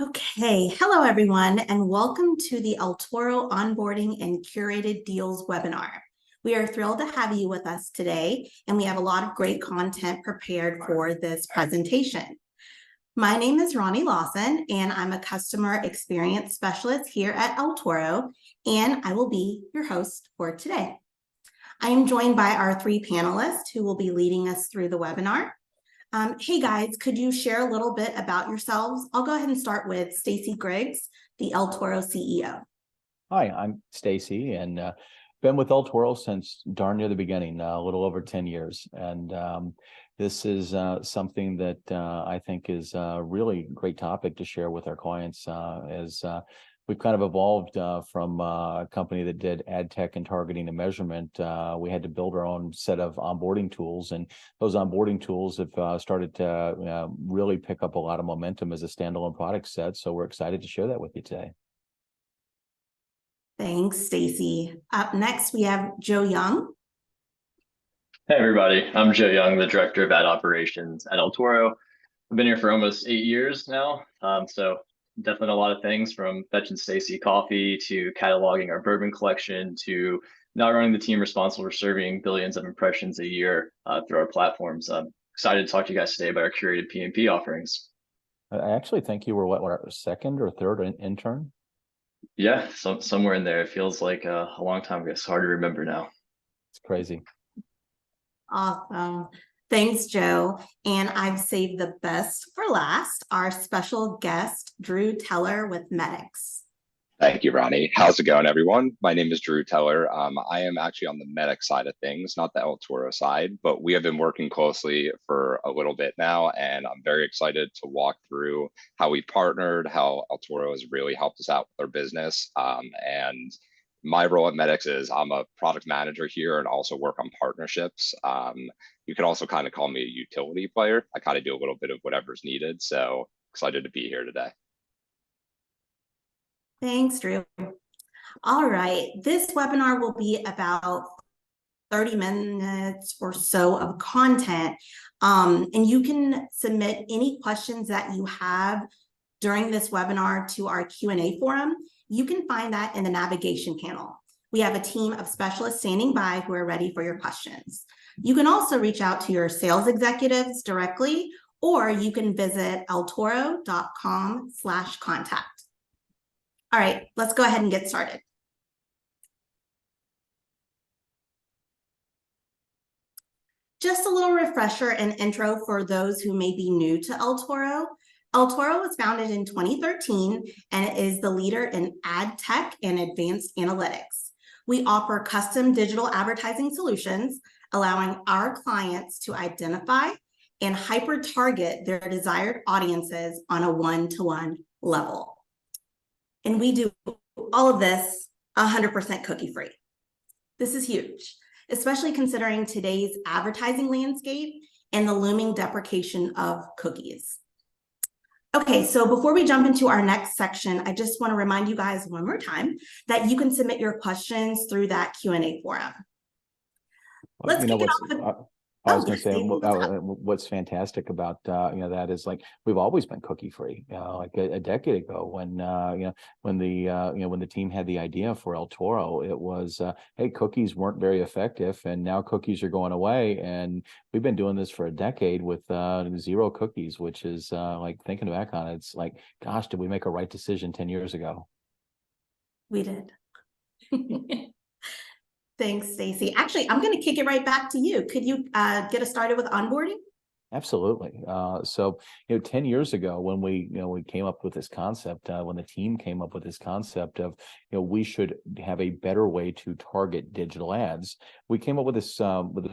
Okay, hello everyone, and welcome to the Toro Onboarding and Curated Deals webinar. We are thrilled to have you with us today, and we have a lot of great content prepared for this presentation. My name is Roni Lawson, and I'm a customer experience specialist here at Toro, and I will be your host for today. I am joined by our three panelists who will be leading us through the webinar. Hey guys, could you share a little bit about yourselves? I'll go ahead and start with Stacy Griggs, the Toro CEO. Hi, I'm Stacy, and been with Toro since darn near the beginning, a little over 10 years. And this is something that I think is a really great topic to share with our clients as we've kind of evolved from a company that did ad tech and targeting and measurement. We had to build our own set of onboarding tools, and those onboarding tools have started to really pick up a lot of momentum as a standalone product set. So we're excited to share that with you today. Thanks, Stacy. Up next, we have Joe Young. Hey, everybody. I'm Joe Young, the Director of Ad Operations at Toro. I've been here for almost 8 years now. So definitely a lot of things, from fetching Stacy coffee to cataloging our bourbon collection to now running the team responsible for serving billions of impressions a year through our platforms. I'm excited to talk to you guys today about our curated PMP offerings. I actually think you were our second or third intern? Yeah, somewhere in there. It feels like a long time ago. It's hard to remember now. It's crazy. Awesome. Thanks, Joe. And I've saved the best for last, our special guest, Drew Teller with Medicx. Thank you, Roni. How's it going, everyone? My name is Drew Teller. I am actually on the Medicx side of things, not the Toro side, but we have been working closely for a little bit now, and I'm very excited to walk through how we partnered, how Toro has really helped us out with our business. And my role at Medicx is I'm a product manager here and also work on partnerships. You could also kind of call me a utility player. I kind of do a little bit of whatever's needed. So excited to be here today. Thanks, Drew. All right, this webinar will be about 30 minutes or so of content. And you can submit any questions that you have during this webinar to our Q&A forum. You can find that in the navigation panel. We have a team of specialists standing by who are ready for your questions. You can also reach out to your sales executives directly, or you can visit eltoro.com/contact. All right, let's go ahead and get started. Just a little refresher and intro for those who may be new to Toro. Toro was founded in 2013 and it is the leader in ad tech and advanced analytics. We offer custom digital advertising solutions, allowing our clients to identify and hyper-target their desired audiences on a one-to-one level. And we do all of this 100% cookie-free. This is huge, especially considering today's advertising landscape and the looming deprecation of cookies. Okay, so before we jump into our next section, I just want to remind you guys one more time that you can submit your questions through that Q&A forum. Let's kick it off with... I was going to say what's fantastic about that is, like, we've always been cookie free. Like a decade ago, when the team had the idea for Toro, it was hey, cookies weren't very effective, and now cookies are going away, and we've been doing this for a decade with zero cookies, which is like, thinking back on it, it's like, gosh, did we make a right decision 10 years ago? We did. Thanks, Stacy. Actually, I'm going to kick it right back to you. Could you get us started with onboarding? Absolutely. So, 10 years ago, when we came up with this concept, when the team came up with this concept of, we should have a better way to target digital ads, we came up with this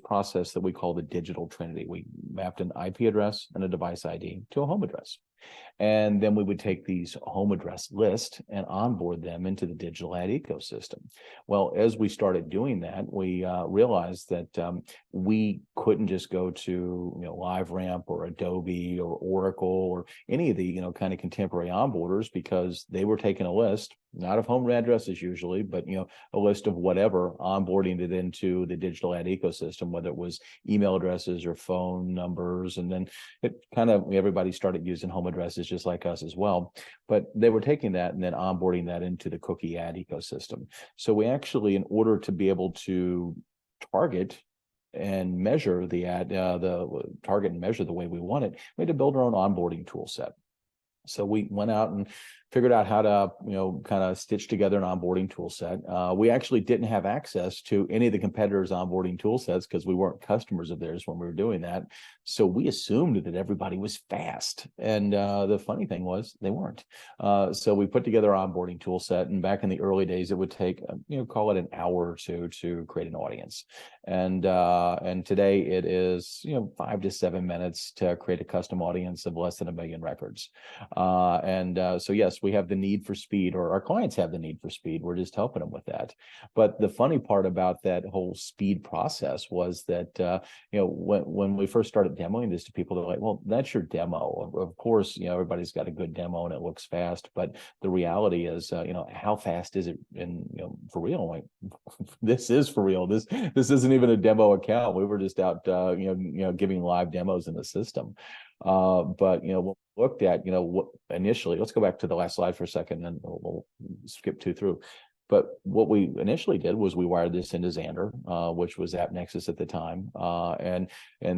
process that we call the digital trinity. We mapped an IP address and a device ID to a home address. And then we would take these home address list and onboard them into the digital ad ecosystem. Well, as we started doing that, we realized that we couldn't just go to LiveRamp or Adobe or Oracle or any of the kind of contemporary onboarders, because they were taking a list, not of home addresses usually, but a list of whatever, onboarding it into the digital ad ecosystem, whether it was email addresses or phone numbers. And then it kind of, everybody started using home addresses just like us as well. But they were taking that and then onboarding that into the cookie ad ecosystem. So we actually, in order to be able to target and measure the ad, the target and measure the way we want it, we had to build our own onboarding tool set. So we went out and figured out how to, kind of stitch together an onboarding tool set. We actually didn't have access to any of the competitors' onboarding tool sets because we weren't customers of theirs when we were doing that. So we assumed that everybody was fast. And the funny thing was they weren't. So we put together our onboarding tool set. And back in the early days, it would take, call it an hour or two to create an audience. And today it is, 5 to 7 minutes to create a custom audience of less than 1 million records. So yes, we have the need for speed, or our clients have the need for speed. We're just helping them with that. But the funny part about that whole speed process was that, when we first started demoing this to people, they're like, well, that's your demo. Of course, everybody's got a good demo and it looks fast, but the reality is, how fast is it? And, for real, like, this is for real. This isn't even a demo account. We were just out, giving live demos in the system. But what we looked at, what initially, let's go back to the last slide for a second, and we'll skip 2 through. But what we initially did was we wired this into Xandr, which was AppNexus at the time, and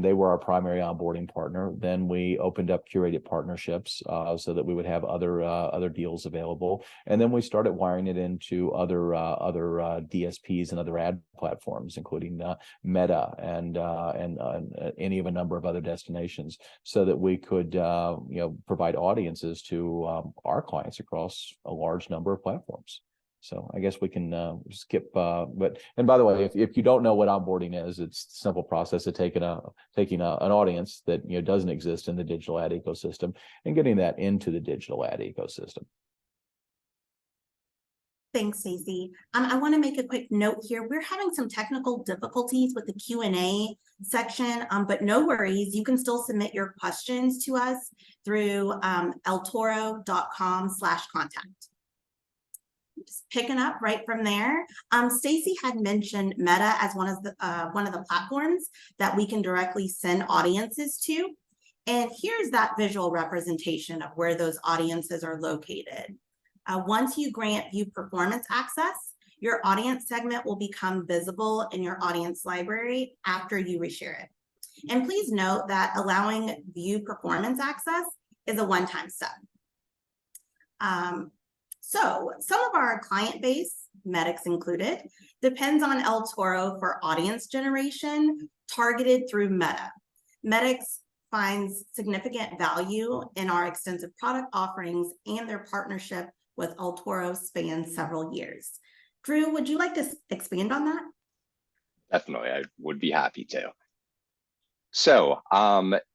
they were our primary onboarding partner. Then we opened up curated partnerships so that we would have other deals available, and then we started wiring it into other DSPs and other ad platforms, including Meta and any of a number of other destinations, so that we could provide audiences to our clients across a large number of platforms. So I guess we can skip. And by the way, if you don't know what onboarding is, it's a simple process of taking an audience that doesn't exist in the digital ad ecosystem and getting that into the digital ad ecosystem. Thanks, Stacy. I want to make a quick note here. We're having some technical difficulties with the Q&A section, but no worries. You can still submit your questions to us through eltoro.com/contact. Just picking up right from there. Stacy had mentioned Meta as one of the platforms that we can directly send audiences to. And here's that visual representation of where those audiences are located. Once you grant view performance access, your audience segment will become visible in your audience library after you reshare it. And please note that allowing view performance access is a one-time step. So some of our client base, Medicx included, depends on El Toro for audience generation targeted through Meta. Medicx finds significant value in our extensive product offerings, and their partnership with El Toro spans several years. Drew, would you like to expand on that? Definitely, I would be happy to. So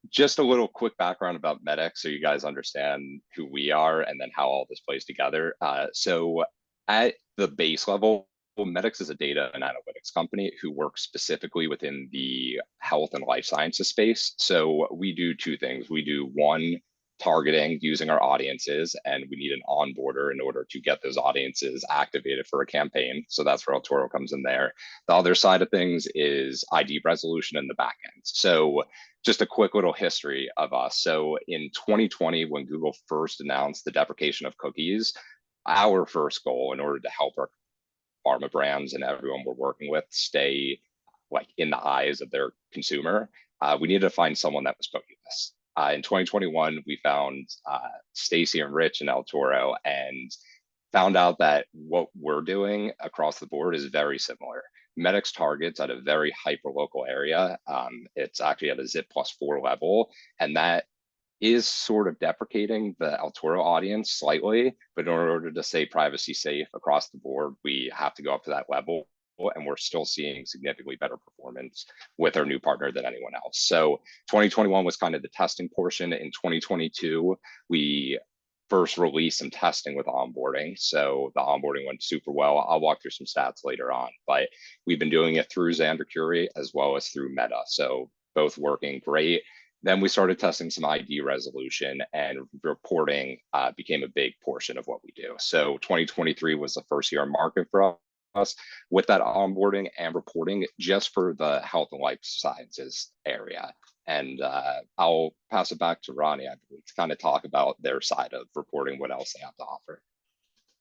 just a little quick background about Medicx so you guys understand who we are and then how all this plays together. So at the base level, Medicx is a data and analytics company who works specifically within the health and life sciences space. So we do 2 things. We do one, targeting using our audiences, and we need an onboarder in order to get those audiences activated for a campaign. So that's where El Toro comes in there. The other side of things is ID resolution in the back end. So just a quick little history of us. So in 2020, when Google first announced the deprecation of cookies, our first goal in order to help our pharma brands and everyone we're working with stay like in the eyes of their consumer, we needed to find someone that was cookieless. In 2021, we found Stacy and Rich and El Toro and found out that what we're doing across the board is very similar. Medicx targets at a very hyper-local area. It's actually at a zip +4 level, and that is sort of deprecating the El Toro audience slightly, but in order to stay privacy safe across the board, we have to go up to that level. And we're still seeing significantly better performance with our new partner than anyone else. So 2021 was kind of the testing portion. In 2022, we first released some testing with onboarding. So the onboarding went super well. I'll walk through some stats later on, but we've been doing it through Xandr Curate as well as through Meta. So both working great. Then we started testing some ID resolution, and reporting became a big portion of what we do. So 2023 was the first year in market for us with that onboarding and reporting just for the health and life sciences area. And I'll pass it back to Roni, I believe, to kind of talk about their side of reporting, what else they have to offer.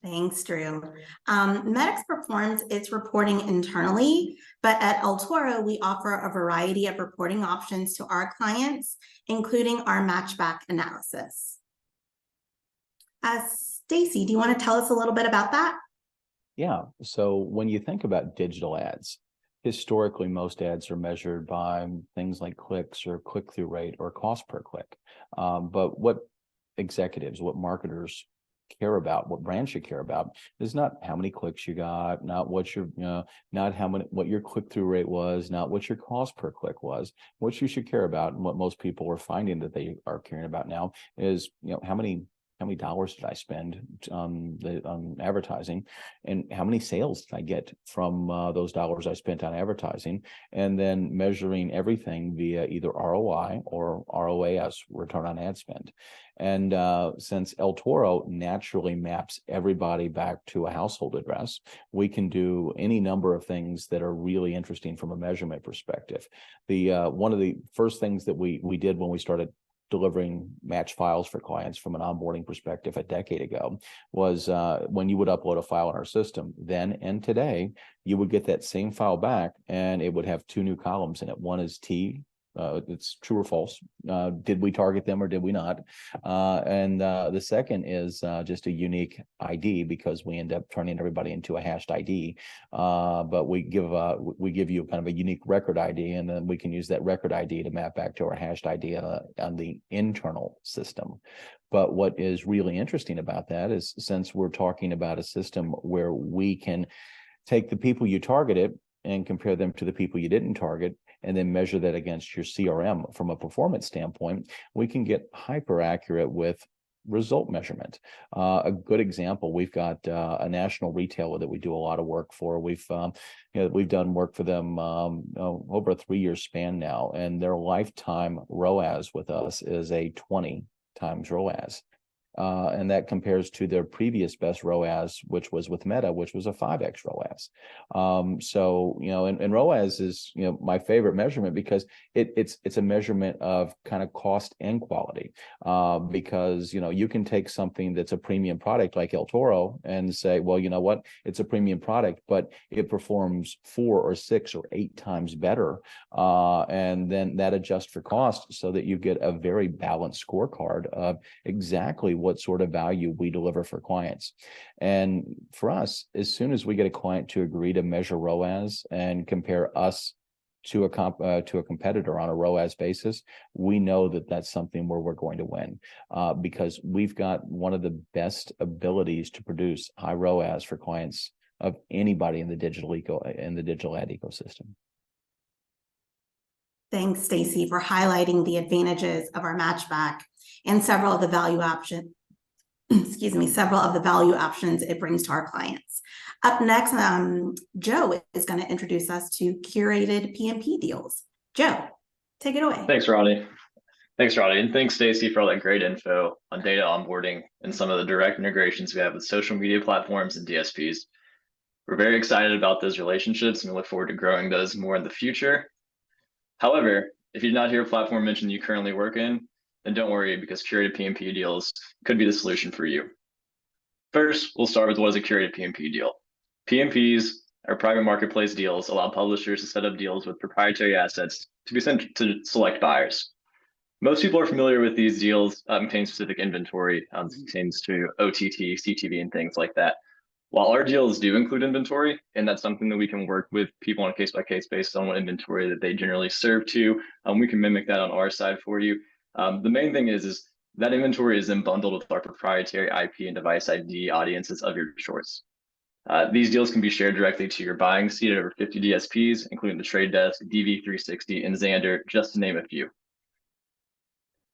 Thanks, Drew. Medicx performs its reporting internally, but at El Toro, we offer a variety of reporting options to our clients, including our matchback analysis. Stacy, do you want to tell us a little bit about that? Yeah. So when you think about digital ads, historically, most ads are measured by things like clicks or click-through rate or cost per click. But what executives, what marketers care about, what brands should care about, is not how many clicks you got, not what your, not what your click-through rate was, not what your cost per click was. What you should care about, and what most people are finding that they are caring about now, is how many dollars did I spend on advertising, and how many sales did I get from those dollars I spent on advertising, and then measuring everything via either ROI or ROAS, return on ad spend. And since El Toro naturally maps everybody back to a household address, we can do any number of things that are really interesting from a measurement perspective. One of the first things that we did when we started delivering match files for clients from an onboarding perspective a decade ago was when you would upload a file in our system, then and today, you would get that same file back and it would have two new columns in it. One is T, it's true or false. Did we target them or did we not? And the second is just a unique ID, because we end up turning everybody into a hashed ID. But we give you kind of a unique record ID, and then we can use that record ID to map back to our hashed ID on the internal system. But what is really interesting about that is, since we're talking about a system where we can take the people you targeted and compare them to the people you didn't target, and then measure that against your CRM from a performance standpoint, we can get hyper accurate with result measurement. A good example, we've got a national retailer that we do a lot of work for. We've done work for them over a 3-year span now, and their lifetime ROAS with us is a 20 times ROAS. And that compares to their previous best ROAS, which was with Meta, which was a 5x ROAS. So, and ROAS is, my favorite measurement, because it's a measurement of kind of cost and quality. Because, you can take something that's a premium product like El Toro and say, well, you know what, it's a premium product, but it performs 4 or 6 or 8 times better. And then that adjusts for cost so that you get a very balanced scorecard of exactly what sort of value we deliver for clients. And for us, as soon as we get a client to agree to measure ROAS and compare us to a competitor on a ROAS basis, we know that that's something where we're going to win, because we've got one of the best abilities to produce high ROAS for clients of anybody in the digital ad ecosystem. Thanks, Stacy, for highlighting the advantages of our matchback and several of the value options it brings to our clients. Up next, Joe is going to introduce us to curated PMP deals. Joe, take it away. Thanks, Roni. And thanks, Stacy, for all that great info on data onboarding and some of the direct integrations we have with social media platforms and DSPs. We're very excited about those relationships and we look forward to growing those more in the future. However, if you did not hear a platform mentioned you currently work in, then don't worry, because curated PMP deals could be the solution for you. First, we'll start with what is a curated PMP deal. PMPs are private marketplace deals, allow publishers to set up deals with proprietary assets to be sent to select buyers. Most people are familiar with these deals containing specific inventory, pertains to OTT, CTV, and things like that. While our deals do include inventory, and that's something that we can work with people on a case-by-case based on what inventory that they generally serve to, we can mimic that on our side for you. The main thing is that inventory is then bundled with our proprietary IP and device ID audiences of your choice. These deals can be shared directly to your buying seat at over 50 DSPs, including the Trade Desk, DV360, and Xandr, just to name a few.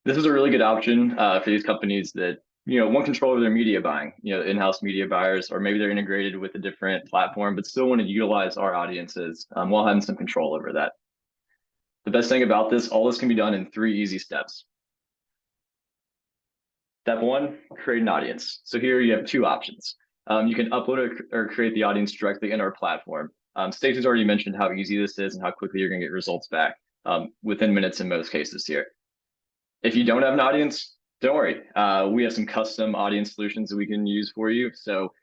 This is a really good option for these companies that want control over their media buying, in-house media buyers, or maybe they're integrated with a different platform, but still want to utilize our audiences while having some control over that. The best thing about this, all this can be done in 3 easy steps. Step 1, create an audience. So here you have 2 options. You can upload or create the audience directly in our platform. Stacy's already mentioned how easy this is and how quickly you're going to get results back. within minutes in most cases here. If you don't have an audience, don't worry. We have some custom audience solutions that we can use for you. So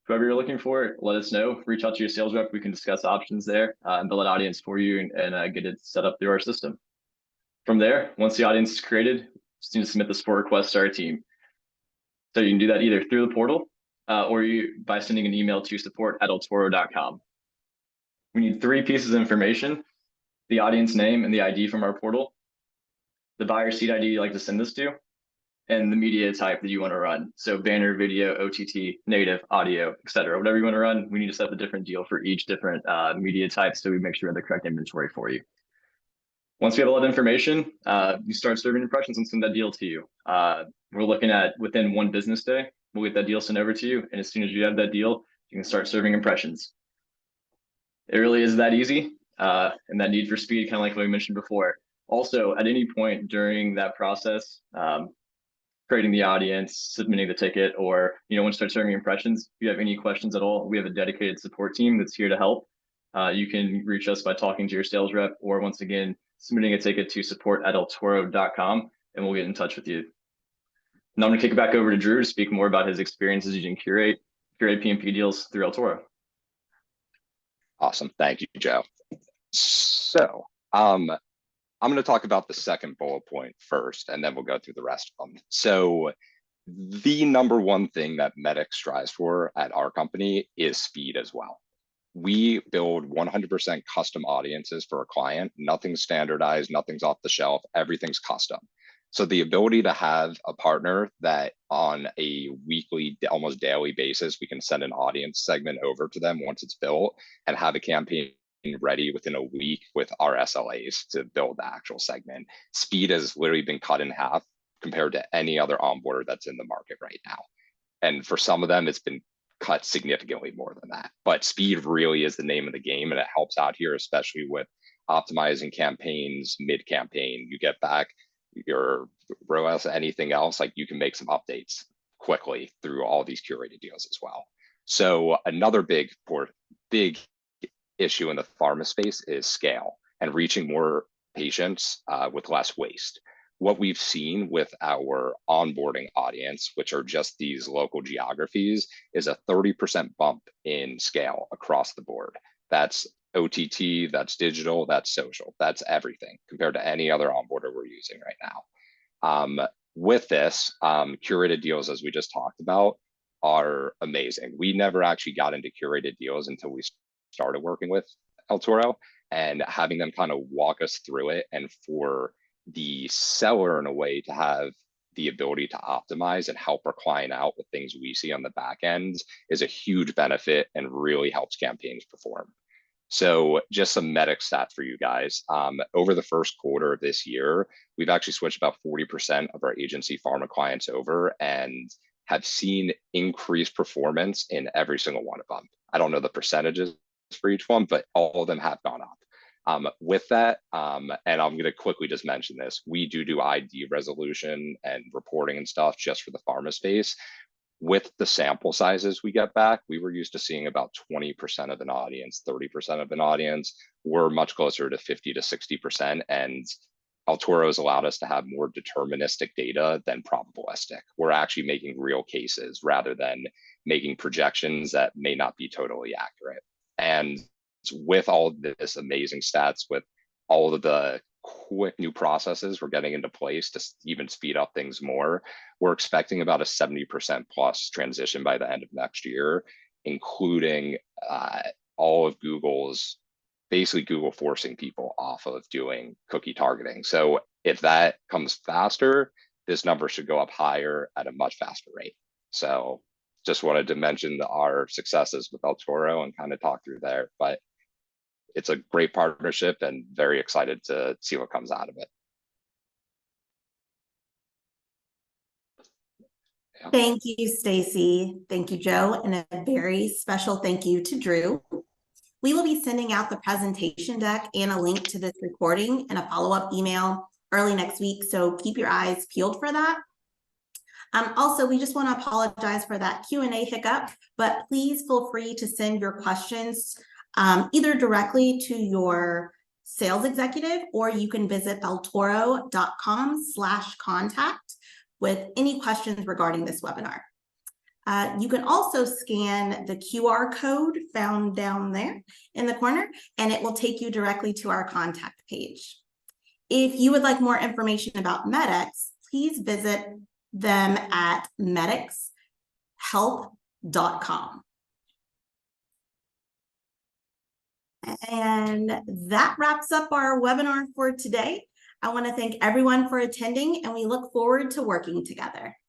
whoever you're looking for, let us know. Reach out to your sales rep. We can discuss options there and build an audience for you and get it set up through our system. From there, once the audience is created, just need to submit the support request to our team. So you can do that either through the portal or by sending an email to support@altoro.com. We need 3 pieces of information: the audience name and the ID from our portal, the buyer seat ID you'd like to send this to, and the media type that you want to run. So banner, video, OTT, native, audio, etc. Whatever you want to run, we need to set up a different deal for each different media type so we make sure we have the correct inventory for you. Once we have all that information, you start serving impressions and send that deal to you. We're looking at within 1 business day, we'll get that deal sent over to you. And as soon as you have that deal, you can start serving impressions. It really is that easy. And that need for speed, kind of like what we mentioned before. Also, at any point during that process, creating the audience, submitting the ticket, or when you start serving impressions, if you have any questions at all, we have a dedicated support team that's here to help. You can reach us by talking to your sales rep, or once again, submitting a ticket to support@altoro.com, and we'll get in touch with you. Now I'm going to kick it back over to Drew to speak more about his experiences using Curated PMP deals through Altoro. Awesome. Thank you, Joe. So I'm going to talk about the second bullet point first, and then we'll go through the rest of them. So the number one thing that Medicx strives for at our company is speed as well. We build 100% custom audiences for a client. Nothing's standardized, nothing's off the shelf, everything's custom. So the ability to have a partner that on a weekly, almost daily basis, we can send an audience segment over to them once it's built and have a campaign ready within a week with our SLAs to build the actual segment. Speed has literally been cut in half compared to any other onboarder that's in the market right now. And for some of them, it's been cut significantly more than that. But speed really is the name of the game, and it helps out here, especially with optimizing campaigns mid-campaign. You get back your ROAS, anything else, like you can make some updates quickly through all these curated deals as well. So another big issue in the pharma space is scale and reaching more patients with less waste. What we've seen with our onboarding audience, which are just these local geographies, is a 30% bump in scale across the board. That's OTT, that's digital, that's social, that's everything compared to any other onboarder we're using right now. With this, curated deals, as we just talked about, are amazing. We never actually got into curated deals until we started working with Toro, and having them kind of walk us through it, and for the seller in a way to have the ability to optimize and help our client out with things we see on the back end is a huge benefit and really helps campaigns perform. So just some Medicx stats for you guys. Over the first quarter of this year, we've actually switched about 40% of our agency pharma clients over and have seen increased performance in every single one of them. I don't know the percentages for each one, but all of them have gone up. With that, and I'm going to quickly just mention this, we do ID resolution and reporting and stuff just for the pharma space. With the sample sizes we get back, we were used to seeing about 20% of an audience, 30% of an audience. We're much closer to 50 to 60%. And Toro has allowed us to have more deterministic data than probabilistic. We're actually making real cases rather than making projections that may not be totally accurate. And with all of this amazing stats, with all of the quick new processes we're getting into place to even speed up things more, we're expecting about a 70% plus transition by the end of next year, including all of Google's, basically Google forcing people off of doing cookie targeting. So if that comes faster, this number should go up higher at a much faster rate. So just wanted to mention our successes with Toro and kind of talk through there, but it's a great partnership and very excited to see what comes out of it. Yeah. Thank you, Stacy. Thank you, Joe. And a very special thank you to Drew. We will be sending out the presentation deck and a link to this recording and a follow-up email early next week. So keep your eyes peeled for that. Also, we just want to apologize for that Q&A hiccup, but please feel free to send your questions either directly to your sales executive, or you can visit eltoro.com/contact with any questions regarding this webinar. You can also scan the QR code found down there in the corner, and it will take you directly to our contact page. If you would like more information about Medicx, please visit them at medicxhealth.com. And that wraps up our webinar for today. I want to thank everyone for attending, and we look forward to working together.